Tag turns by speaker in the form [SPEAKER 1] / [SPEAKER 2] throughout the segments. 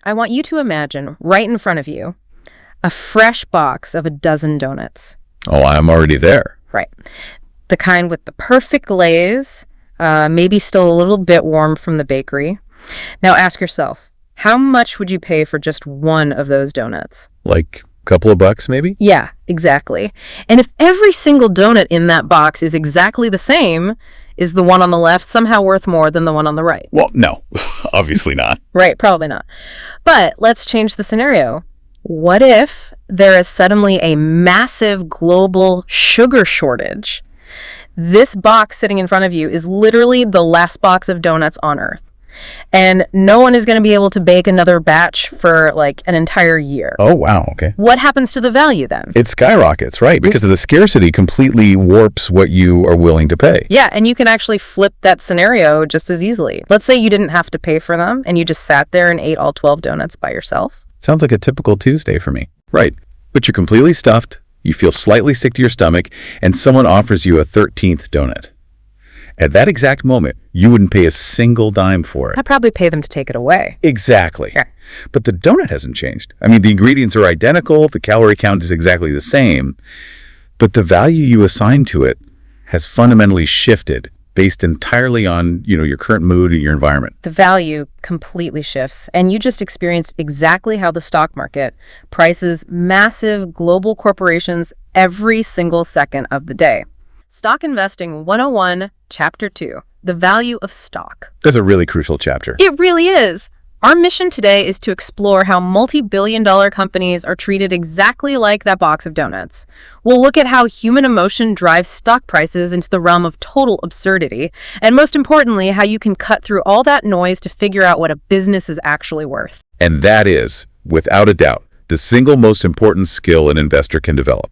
[SPEAKER 1] I want you to imagine right in front of you a fresh box of a dozen donuts.
[SPEAKER 2] Oh, I'm already there.
[SPEAKER 1] Right. The kind with the perfect glaze, maybe still a little bit warm from the bakery. Now ask yourself, how much would you pay for just one of those donuts?
[SPEAKER 2] Like a couple of bucks, maybe?
[SPEAKER 1] Yeah, exactly. And if every single donut in that box is exactly the same, is the one on the left somehow worth more than the one on the right?
[SPEAKER 2] Well, no, obviously not.
[SPEAKER 1] Right, probably not. But let's change the scenario. What if there is suddenly a massive global sugar shortage? This box sitting in front of you is literally the last box of donuts on Earth. And no one is going to be able to bake another batch for like an entire year.
[SPEAKER 2] Oh, wow. Okay.
[SPEAKER 1] What happens to the value then?
[SPEAKER 2] It skyrockets, right? Because of the scarcity completely warps what you are willing to pay.
[SPEAKER 1] Yeah, and you can actually flip that scenario just as easily. Let's say you didn't have to pay for them and you just sat there and ate all 12 donuts by yourself.
[SPEAKER 2] Sounds like a typical Tuesday for me. Right. But you're completely stuffed, you feel slightly sick to your stomach, and someone offers you a 13th donut. At that exact moment, you wouldn't pay a single dime for it.
[SPEAKER 1] I'd probably pay them to take it away.
[SPEAKER 2] Exactly.
[SPEAKER 1] Yeah.
[SPEAKER 2] But the donut hasn't changed. I mean, the ingredients are identical, the calorie count is exactly the same, but the value you assign to it has fundamentally shifted based entirely on, your current mood and your environment.
[SPEAKER 1] The value completely shifts, and you just experienced exactly how the stock market prices massive global corporations every single second of the day. Stock Investing 101, Chapter 2, The Value of Stock.
[SPEAKER 2] That's a really crucial chapter.
[SPEAKER 1] It really is. Our mission today is to explore how multi-billion-dollar companies are treated exactly like that box of donuts. We'll look at how human emotion drives stock prices into the realm of total absurdity, and most importantly, how you can cut through all that noise to figure out what a business is actually worth.
[SPEAKER 2] And that is, without a doubt, the single most important skill an investor can develop.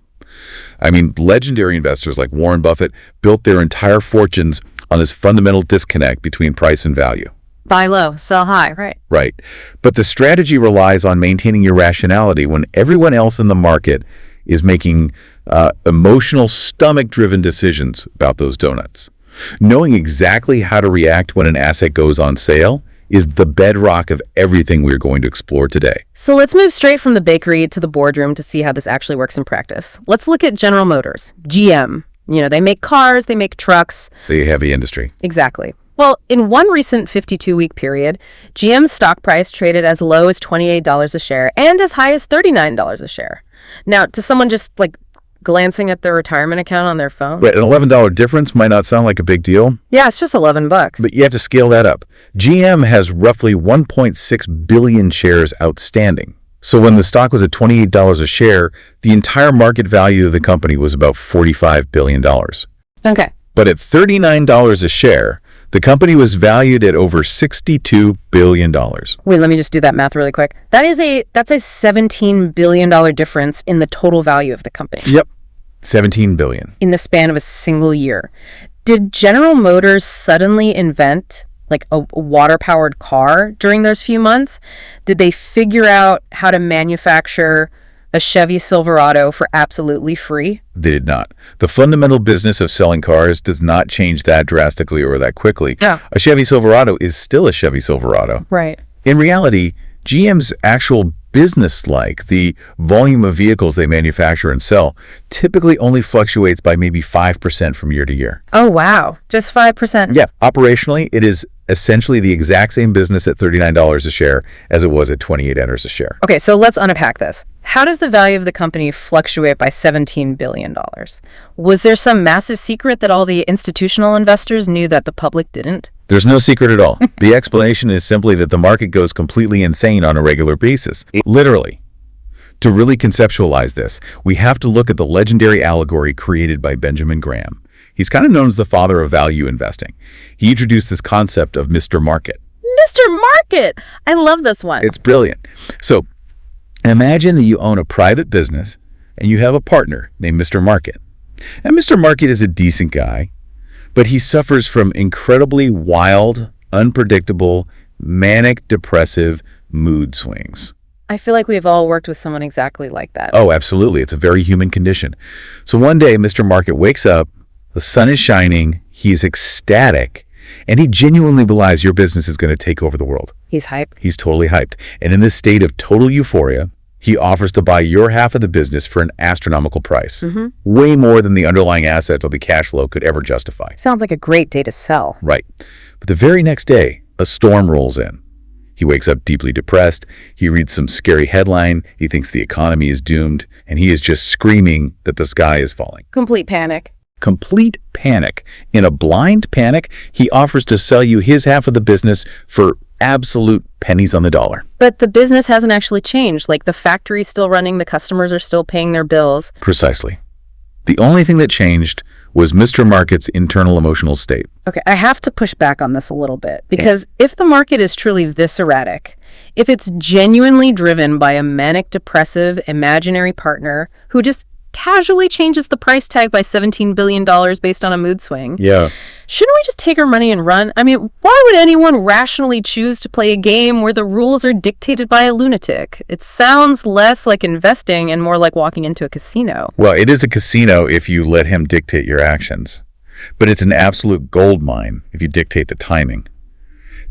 [SPEAKER 2] I mean, legendary investors like Warren Buffett built their entire fortunes on this fundamental disconnect between price and value.
[SPEAKER 1] Buy low, sell high, right?
[SPEAKER 2] Right. But the strategy relies on maintaining your rationality when everyone else in the market is making emotional, stomach-driven decisions about those donuts. Knowing exactly how to react when an asset goes on sale is the bedrock of everything we're going to explore today.
[SPEAKER 1] So let's move straight from the bakery to the boardroom to see how this actually works in practice. Let's look at General Motors, GM. They make cars, they make trucks.
[SPEAKER 2] The heavy industry.
[SPEAKER 1] Exactly. Well, in one recent 52-week period, GM's stock price traded as low as $28 a share and as high as $39 a share. Now, to someone just glancing at their retirement account on their phone.
[SPEAKER 2] Right, an $11 difference might not sound like a big deal.
[SPEAKER 1] Yeah, it's just $11.
[SPEAKER 2] But you have to scale that up. GM has roughly 1.6 billion shares outstanding. So when the stock was at $28 a share, the entire market value of the company was about $45 billion.
[SPEAKER 1] Okay.
[SPEAKER 2] But at $39 a share, the company was valued at over $62 billion.
[SPEAKER 1] Wait, let me just do that math really quick. That's a $17 billion difference in the total value of the company.
[SPEAKER 2] Yep, $17 billion.
[SPEAKER 1] In the span of a single year. Did General Motors suddenly invent a water-powered car during those few months? Did they figure out how to manufacture a Chevy Silverado for absolutely free?
[SPEAKER 2] They did not. The fundamental business of selling cars does not change that drastically or that quickly.
[SPEAKER 1] Yeah.
[SPEAKER 2] A Chevy Silverado is still a Chevy Silverado.
[SPEAKER 1] Right.
[SPEAKER 2] In reality, GM's actual business, the volume of vehicles they manufacture and sell, typically only fluctuates by maybe 5% from year to year.
[SPEAKER 1] Oh, wow. Just 5%?
[SPEAKER 2] Yeah. Operationally, it is essentially the exact same business at $39 a share as it was at $28 a share.
[SPEAKER 1] Okay, so let's unpack this. How does the value of the company fluctuate by $17 billion? Was there some massive secret that all the institutional investors knew that the public didn't?
[SPEAKER 2] There's no secret at all. The explanation is simply that the market goes completely insane on a regular basis. Literally. To really conceptualize this, we have to look at the legendary allegory created by Benjamin Graham. He's kind of known as the father of value investing. He introduced this concept of Mr. Market.
[SPEAKER 1] Mr. Market! I love this one.
[SPEAKER 2] It's brilliant. So imagine that you own a private business and you have a partner named Mr. Market. And Mr. Market is a decent guy, but he suffers from incredibly wild, unpredictable, manic, depressive mood swings.
[SPEAKER 1] I feel like we've all worked with someone exactly like that.
[SPEAKER 2] Oh, absolutely. It's a very human condition. So one day, Mr. Market wakes up, the sun is shining, he's ecstatic, And he genuinely believes your business is going to take over the world.
[SPEAKER 1] He's hyped.
[SPEAKER 2] He's totally hyped. And in this state of total euphoria, he offers to buy your half of the business for an astronomical price. Way more than the underlying assets or the cash flow could ever justify.
[SPEAKER 1] Sounds like a great day to sell.
[SPEAKER 2] Right. But the very next day, a storm rolls in. He wakes up deeply depressed. He reads some scary headline. He thinks the economy is doomed. And he is just screaming that the sky is falling.
[SPEAKER 1] Complete panic.
[SPEAKER 2] Complete panic. In a blind panic, he offers to sell you his half of the business for absolute pennies on the dollar.
[SPEAKER 1] But the business hasn't actually changed. Like, the factory's still running, the customers are still paying their bills.
[SPEAKER 2] Precisely. The only thing that changed was Mr. Market's internal emotional state.
[SPEAKER 1] Okay, I have to push back on this a little bit, because if the market is truly this erratic, if it's genuinely driven by a manic depressive imaginary partner who just casually changes the price tag by $17 billion based on a mood swing.
[SPEAKER 2] Yeah.
[SPEAKER 1] Shouldn't we just take our money and run? I mean, why would anyone rationally choose to play a game where the rules are dictated by a lunatic? It sounds less like investing and more like walking into a casino.
[SPEAKER 2] Well, it is a casino if you let him dictate your actions. But it's an absolute gold mine if you dictate the timing.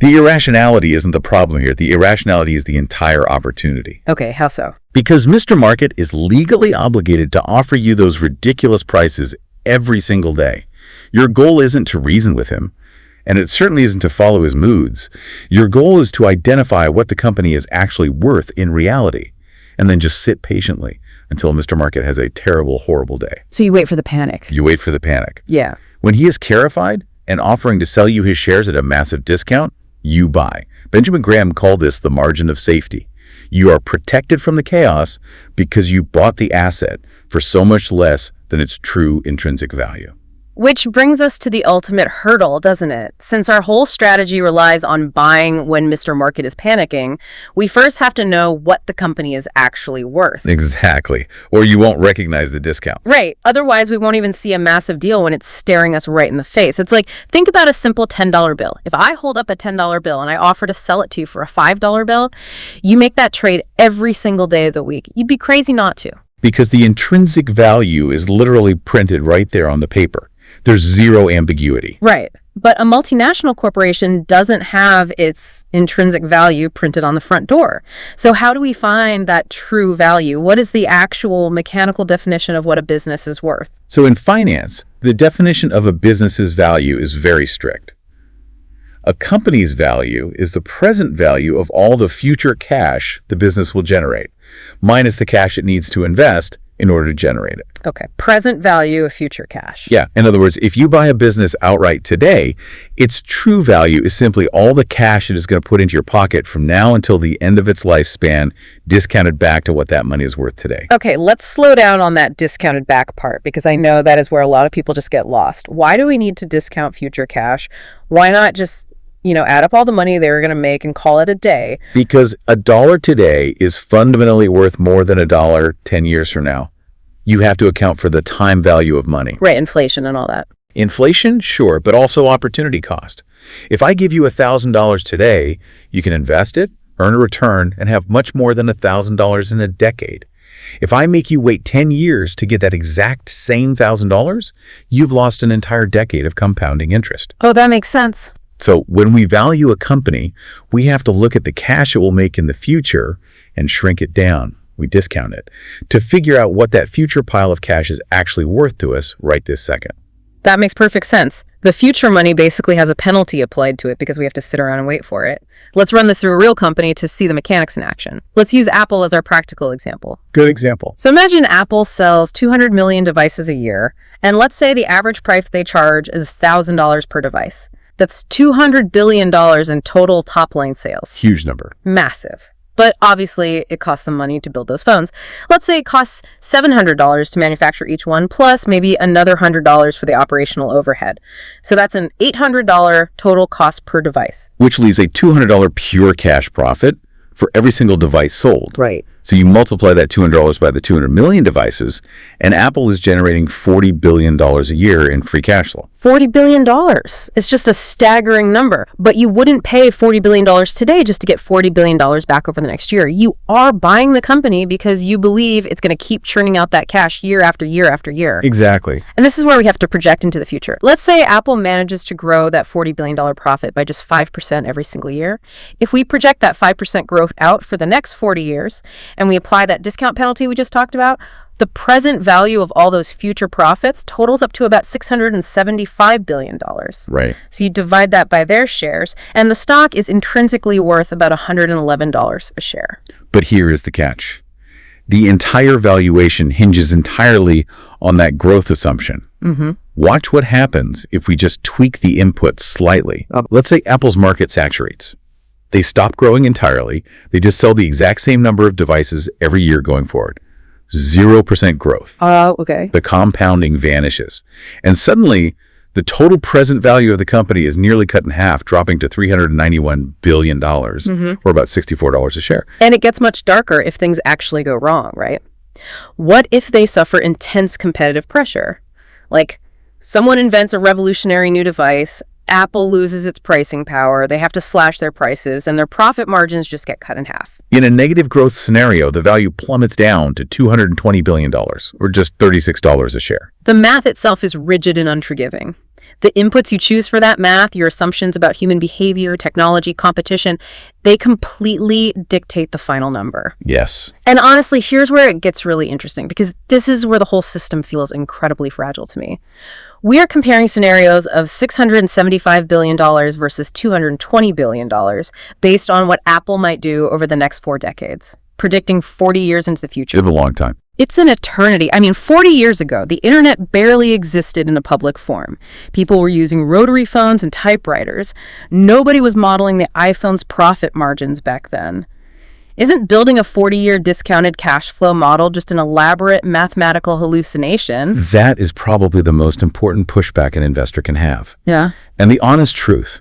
[SPEAKER 2] The irrationality isn't the problem here. The irrationality is the entire opportunity.
[SPEAKER 1] Okay, how so?
[SPEAKER 2] Because Mr. Market is legally obligated to offer you those ridiculous prices every single day. Your goal isn't to reason with him, and it certainly isn't to follow his moods. Your goal is to identify what the company is actually worth in reality, and then just sit patiently until Mr. Market has a terrible, horrible day.
[SPEAKER 1] So you wait for the panic.
[SPEAKER 2] You wait for the panic.
[SPEAKER 1] Yeah.
[SPEAKER 2] When he is terrified and offering to sell you his shares at a massive discount, you buy. Benjamin Graham called this the margin of safety. You are protected from the chaos because you bought the asset for so much less than its true intrinsic value.
[SPEAKER 1] Which brings us to the ultimate hurdle, doesn't it? Since our whole strategy relies on buying when Mr. Market is panicking, we first have to know what the company is actually worth.
[SPEAKER 2] Exactly. Or you won't recognize the discount.
[SPEAKER 1] Right. Otherwise, we won't even see a massive deal when it's staring us right in the face. It's like, think about a simple $10 bill. If I hold up a $10 bill and I offer to sell it to you for a $5 bill, you make that trade every single day of the week. You'd be crazy not to.
[SPEAKER 2] Because the intrinsic value is literally printed right there on the paper. There's zero ambiguity.
[SPEAKER 1] Right. But a multinational corporation doesn't have its intrinsic value printed on the front door. So how do we find that true value? What is the actual mechanical definition of what a business is worth?
[SPEAKER 2] So in finance, the definition of a business's value is very strict. A company's value is the present value of all the future cash the business will generate, minus the cash it needs to invest in order to generate it.
[SPEAKER 1] Okay, present value of future cash.
[SPEAKER 2] Yeah, in other words, if you buy a business outright today, its true value is simply all the cash it is going to put into your pocket from now until the end of its lifespan, discounted back to what that money is worth today.
[SPEAKER 1] Okay, let's slow down on that discounted back part, because I know that is where a lot of people just get lost. Why do we need to discount future cash? Why not just add up all the money they were going to make and call it a day?
[SPEAKER 2] Because $1 today is fundamentally worth more than $1 10 years from now. You have to account for the time value of money.
[SPEAKER 1] Right, inflation and all that.
[SPEAKER 2] Inflation, sure, but also opportunity cost. If I give you $1,000 today, you can invest it, earn a return, and have much more than $1,000 in a decade. If I make you wait 10 years to get that exact same $1,000, you've lost an entire decade of compounding interest.
[SPEAKER 1] Oh, that makes sense.
[SPEAKER 2] So when we value a company, we have to look at the cash it will make in the future and shrink it down. We discount it to figure out what that future pile of cash is actually worth to us right this second.
[SPEAKER 1] That makes perfect sense. The future money basically has a penalty applied to it because we have to sit around and wait for it. Let's run this through a real company to see the mechanics in action. Let's use Apple as our practical example.
[SPEAKER 2] Good example.
[SPEAKER 1] So imagine Apple sells 200 million devices a year, and let's say the average price they charge is $1,000 per device. That's $200 billion in total top-line sales.
[SPEAKER 2] Huge number.
[SPEAKER 1] Massive. But obviously, it costs them money to build those phones. Let's say it costs $700 to manufacture each one, plus maybe another $100 for the operational overhead. So that's an $800 total cost per device.
[SPEAKER 2] Which leaves a $200 pure cash profit for every single device sold.
[SPEAKER 1] Right.
[SPEAKER 2] So you multiply that $200 by the 200 million devices, and Apple is generating $40 billion a year in free cash flow.
[SPEAKER 1] $40 billion. It's just a staggering number. But you wouldn't pay $40 billion today just to get $40 billion back over the next year. You are buying the company because you believe it's going to keep churning out that cash year after year after year.
[SPEAKER 2] Exactly.
[SPEAKER 1] And this is where we have to project into the future. Let's say Apple manages to grow that $40 billion profit by just 5% every single year. If we project that 5% growth out for the next 40 years, and we apply that discount penalty we just talked about, the present value of all those future profits totals up to about $675 billion.
[SPEAKER 2] Right.
[SPEAKER 1] So you divide that by their shares, and the stock is intrinsically worth about $111 a share.
[SPEAKER 2] But here is the catch. The entire valuation hinges entirely on that growth assumption. Watch what happens if we just tweak the input slightly. Let's say Apple's market saturates. They stop growing entirely. They just sell the exact same number of devices every year going forward. 0% growth.
[SPEAKER 1] Okay.
[SPEAKER 2] The compounding vanishes. And suddenly, the total present value of the company is nearly cut in half, dropping to $391 billion, or about $64 a share.
[SPEAKER 1] And it gets much darker if things actually go wrong, right? What if they suffer intense competitive pressure? Like, someone invents a revolutionary new device, Apple loses its pricing power, they have to slash their prices, and their profit margins just get cut in half.
[SPEAKER 2] In a negative growth scenario, the value plummets down to $220 billion, or just $36 a share.
[SPEAKER 1] The math itself is rigid and unforgiving. The inputs you choose for that math, your assumptions about human behavior, technology, competition, they completely dictate the final number.
[SPEAKER 2] Yes.
[SPEAKER 1] And honestly, here's where it gets really interesting, because this is where the whole system feels incredibly fragile to me. We are comparing scenarios of $675 billion versus $220 billion based on what Apple might do over the next 4 decades, predicting 40 years into the future.
[SPEAKER 2] It's a long time.
[SPEAKER 1] It's an eternity. I mean, 40 years ago, the internet barely existed in a public form. People were using rotary phones and typewriters. Nobody was modeling the iPhone's profit margins back then. Isn't building a 40-year discounted cash flow model just an elaborate mathematical hallucination?
[SPEAKER 2] That is probably the most important pushback an investor can have.
[SPEAKER 1] Yeah.
[SPEAKER 2] And the honest truth,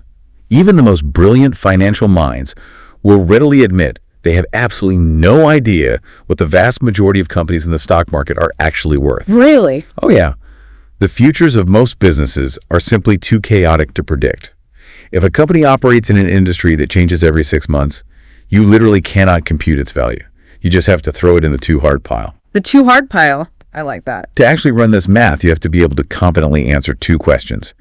[SPEAKER 2] even the most brilliant financial minds will readily admit they have absolutely no idea what the vast majority of companies in the stock market are actually worth.
[SPEAKER 1] Really?
[SPEAKER 2] Oh yeah. The futures of most businesses are simply too chaotic to predict. If a company operates in an industry that changes every 6 months, you literally cannot compute its value. You just have to throw it in the too hard pile.
[SPEAKER 1] The too hard pile. I like that.
[SPEAKER 2] To actually run this math, you have to be able to confidently answer 2 questions.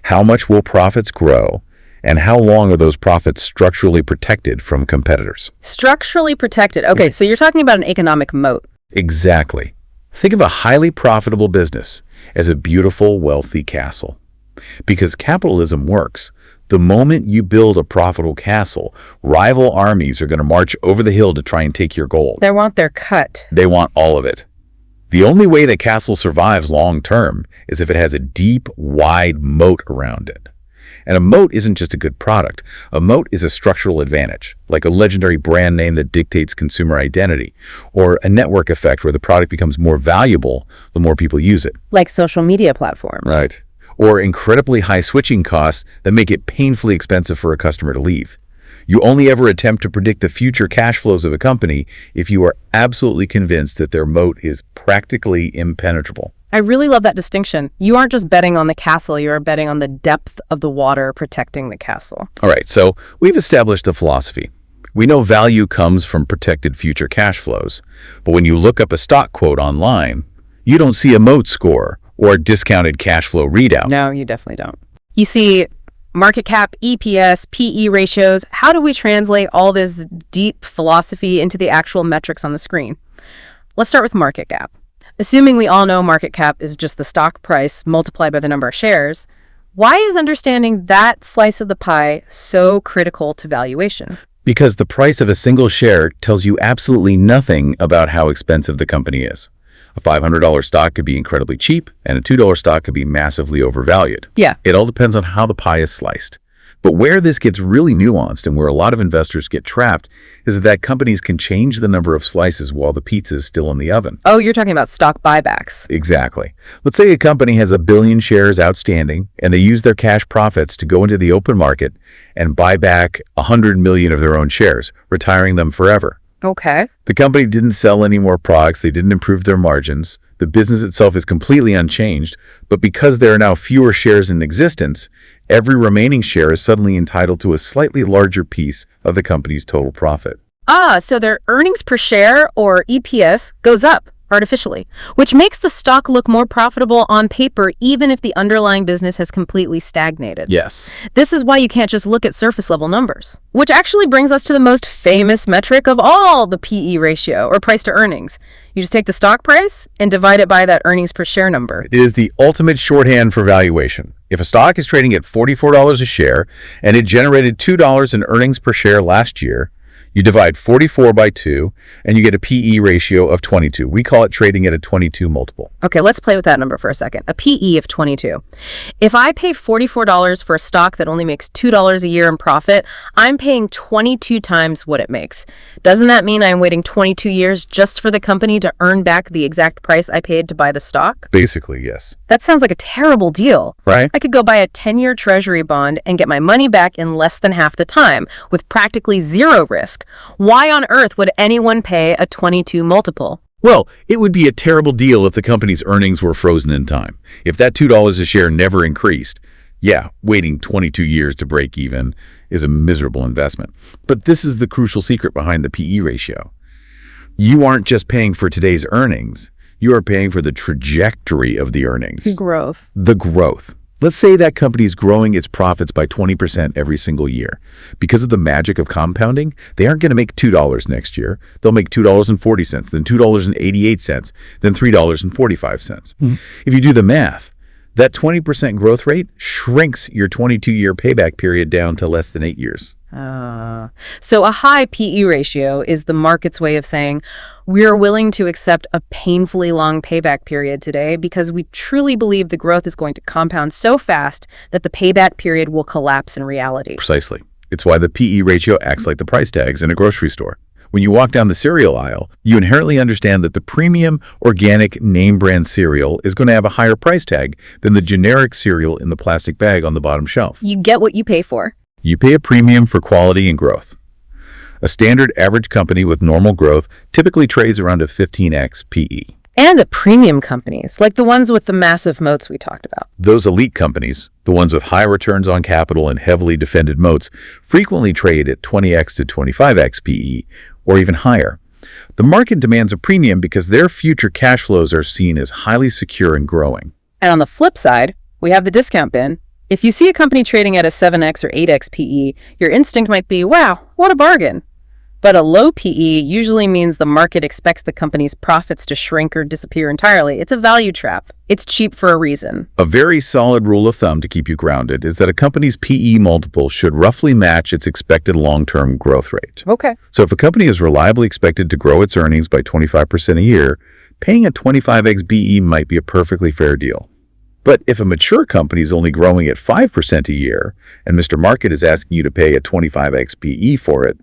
[SPEAKER 2] How much will profits grow? And how long are those profits structurally protected from competitors?
[SPEAKER 1] Structurally protected. Okay, so you're talking about an economic moat.
[SPEAKER 2] Exactly. Think of a highly profitable business as a beautiful, wealthy castle. Because capitalism works. The moment you build a profitable castle, rival armies are going to march over the hill to try and take your gold.
[SPEAKER 1] They want their cut.
[SPEAKER 2] They want all of it. The only way the castle survives long term is if it has a deep, wide moat around it. And a moat isn't just a good product. A moat is a structural advantage, like a legendary brand name that dictates consumer identity, or a network effect where the product becomes more valuable the more people use it.
[SPEAKER 1] Like social media platforms.
[SPEAKER 2] Right. Or incredibly high switching costs that make it painfully expensive for a customer to leave. You only ever attempt to predict the future cash flows of a company if you are absolutely convinced that their moat is practically impenetrable.
[SPEAKER 1] I really love that distinction. You aren't just betting on the castle, you are betting on the depth of the water protecting the castle.
[SPEAKER 2] All right, so we've established a philosophy. We know value comes from protected future cash flows, but when you look up a stock quote online, you don't see a moat score or a discounted cash flow readout.
[SPEAKER 1] No, you definitely don't. You see market cap, EPS, PE ratios. How do we translate all this deep philosophy into the actual metrics on the screen? Let's start with market cap. Assuming we all know market cap is just the stock price multiplied by the number of shares, why is understanding that slice of the pie so critical to valuation?
[SPEAKER 2] Because the price of a single share tells you absolutely nothing about how expensive the company is. A $500 stock could be incredibly cheap, and a $2 stock could be massively overvalued.
[SPEAKER 1] Yeah.
[SPEAKER 2] It all depends on how the pie is sliced. But where this gets really nuanced and where a lot of investors get trapped is that companies can change the number of slices while the pizza is still in the oven.
[SPEAKER 1] Oh, you're talking about stock buybacks.
[SPEAKER 2] Exactly. Let's say a company has 1 billion shares outstanding and they use their cash profits to go into the open market and buy back 100 million of their own shares, retiring them forever.
[SPEAKER 1] Okay.
[SPEAKER 2] The company didn't sell any more products. They didn't improve their margins. The business itself is completely unchanged. But because there are now fewer shares in existence, every remaining share is suddenly entitled to a slightly larger piece of the company's total profit.
[SPEAKER 1] So their earnings per share, or EPS, goes up artificially, which makes the stock look more profitable on paper even if the underlying business has completely stagnated.
[SPEAKER 2] Yes.
[SPEAKER 1] This is why you can't just look at surface level numbers, which actually brings us to the most famous metric of all, the PE ratio, or price to earnings. You just take the stock price and divide it by that earnings per share number.
[SPEAKER 2] It is the ultimate shorthand for valuation. If a stock is trading at $44 a share and it generated $2 in earnings per share last year, you divide 44 by 2, and you get a PE ratio of 22. We call it trading at a 22 multiple.
[SPEAKER 1] Okay, let's play with that number for a second. A PE of 22. If I pay $44 for a stock that only makes $2 a year in profit, I'm paying 22 times what it makes. Doesn't that mean I'm waiting 22 years just for the company to earn back the exact price I paid to buy the stock?
[SPEAKER 2] Basically, yes.
[SPEAKER 1] That sounds like a terrible deal.
[SPEAKER 2] Right?
[SPEAKER 1] I could go buy a 10-year Treasury bond and get my money back in less than half the time, with practically zero risk. Why on earth would anyone pay a 22 multiple?
[SPEAKER 2] Well, it would be a terrible deal if the company's earnings were frozen in time. If that $2 a share never increased, waiting 22 years to break even is a miserable investment. But this is the crucial secret behind the PE ratio. You aren't just paying for today's earnings. You are paying for the trajectory of the earnings.
[SPEAKER 1] Growth.
[SPEAKER 2] The growth. Let's say that company's growing its profits by 20% every single year. Because of the magic of compounding, they aren't going to make $2 next year. They'll make $2.40, then $2.88, then $3.45. If you do the math, that 20% growth rate shrinks your 22-year payback period down to less than 8 years.
[SPEAKER 1] So a high PE ratio is the market's way of saying we're willing to accept a painfully long payback period today because we truly believe the growth is going to compound so fast that the payback period will collapse in reality.
[SPEAKER 2] Precisely. It's why the PE ratio acts like the price tags in a grocery store. When you walk down the cereal aisle, you inherently understand that the premium, organic, name-brand cereal is going to have a higher price tag than the generic cereal in the plastic bag on the bottom shelf.
[SPEAKER 1] You get what you pay for.
[SPEAKER 2] You pay a premium for quality and growth. A standard average company with normal growth typically trades around a 15x PE.
[SPEAKER 1] And the premium companies, like the ones with the massive moats we talked about.
[SPEAKER 2] Those elite companies, the ones with high returns on capital and heavily defended moats, frequently trade at 20x to 25x PE, or even higher. The market demands a premium because their future cash flows are seen as highly secure and growing.
[SPEAKER 1] And on the flip side, we have the discount bin. If you see a company trading at a 7x or 8x PE, your instinct might be, wow, what a bargain. But a low PE usually means the market expects the company's profits to shrink or disappear entirely. It's a value trap. It's cheap for a reason.
[SPEAKER 2] A very solid rule of thumb to keep you grounded is that a company's PE multiple should roughly match its expected long-term growth rate.
[SPEAKER 1] Okay.
[SPEAKER 2] So if a company is reliably expected to grow its earnings by 25% a year, paying a 25x PE might be a perfectly fair deal. But if a mature company is only growing at 5% a year, and Mr. Market is asking you to pay a 25x PE for it,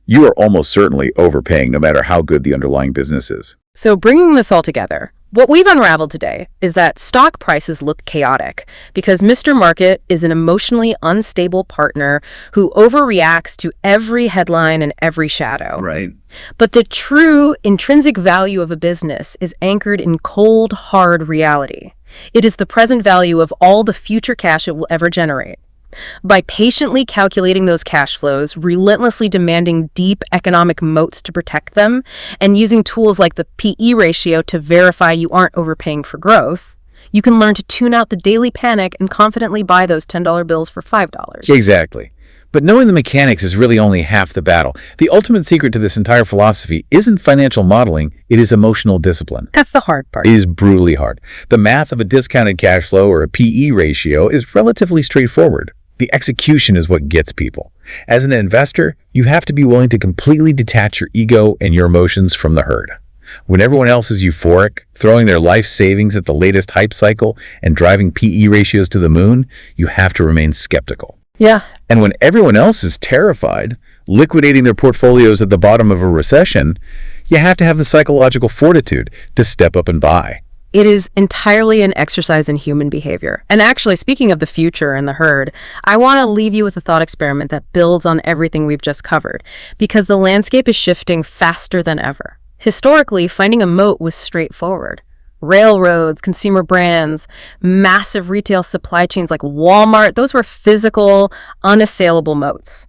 [SPEAKER 2] you are almost certainly overpaying no matter how good the underlying business is.
[SPEAKER 1] So bringing this all together, what we've unraveled today is that stock prices look chaotic because Mr. Market is an emotionally unstable partner who overreacts to every headline and every shadow.
[SPEAKER 2] Right.
[SPEAKER 1] But the true intrinsic value of a business is anchored in cold, hard reality. It is the present value of all the future cash it will ever generate. By patiently calculating those cash flows, relentlessly demanding deep economic moats to protect them, and using tools like the PE ratio to verify you aren't overpaying for growth, you can learn to tune out the daily panic and confidently buy those $10 bills for $5.
[SPEAKER 2] Exactly. But knowing the mechanics is really only half the battle. The ultimate secret to this entire philosophy isn't financial modeling, it is emotional discipline.
[SPEAKER 1] That's the hard part.
[SPEAKER 2] It is brutally hard. The math of a discounted cash flow or a PE ratio is relatively straightforward. The execution is what gets people. As an investor, you have to be willing to completely detach your ego and your emotions from the herd. When everyone else is euphoric, throwing their life savings at the latest hype cycle and driving PE ratios to the moon, you have to remain skeptical.
[SPEAKER 1] Yeah.
[SPEAKER 2] And when everyone else is terrified, liquidating their portfolios at the bottom of a recession, you have to have the psychological fortitude to step up and buy.
[SPEAKER 1] It is entirely an exercise in human behavior. And actually, speaking of the future and the herd, I want to leave you with a thought experiment that builds on everything we've just covered, because the landscape is shifting faster than ever. Historically, finding a moat was straightforward. Railroads, consumer brands, massive retail supply chains like Walmart, those were physical, unassailable moats.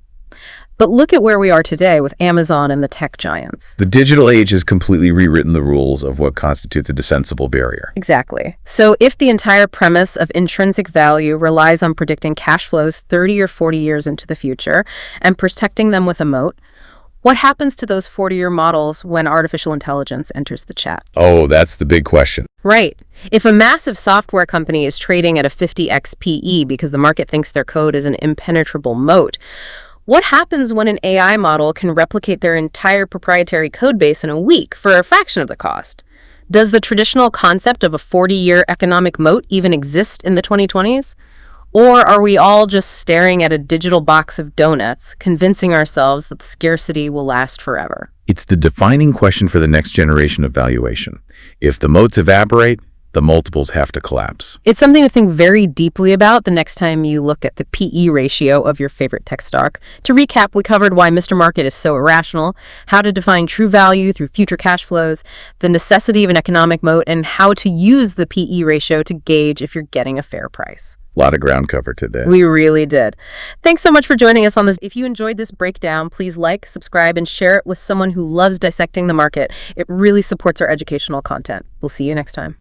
[SPEAKER 1] But look at where we are today with Amazon and the tech giants.
[SPEAKER 2] The digital age has completely rewritten the rules of what constitutes a defensible barrier.
[SPEAKER 1] Exactly. So if the entire premise of intrinsic value relies on predicting cash flows 30 or 40 years into the future and protecting them with a moat, what happens to those 40-year models when artificial intelligence enters the chat?
[SPEAKER 2] Oh, that's the big question.
[SPEAKER 1] Right. If a massive software company is trading at a 50x PE because the market thinks their code is an impenetrable moat, what happens when an AI model can replicate their entire proprietary code base in a week for a fraction of the cost? Does the traditional concept of a 40-year economic moat even exist in the 2020s? Or are we all just staring at a digital box of donuts, convincing ourselves that the scarcity will last forever?
[SPEAKER 2] It's the defining question for the next generation of valuation. If the moats evaporate, the multiples have to collapse.
[SPEAKER 1] It's something to think very deeply about the next time you look at the PE ratio of your favorite tech stock. To recap, we covered why Mr. Market is so irrational, how to define true value through future cash flows, the necessity of an economic moat, and how to use the PE ratio to gauge if you're getting a fair price.
[SPEAKER 2] A lot of ground covered today.
[SPEAKER 1] We really did. Thanks so much for joining us on this. If you enjoyed this breakdown, please like, subscribe, and share it with someone who loves dissecting the market. It really supports our educational content. We'll see you next time.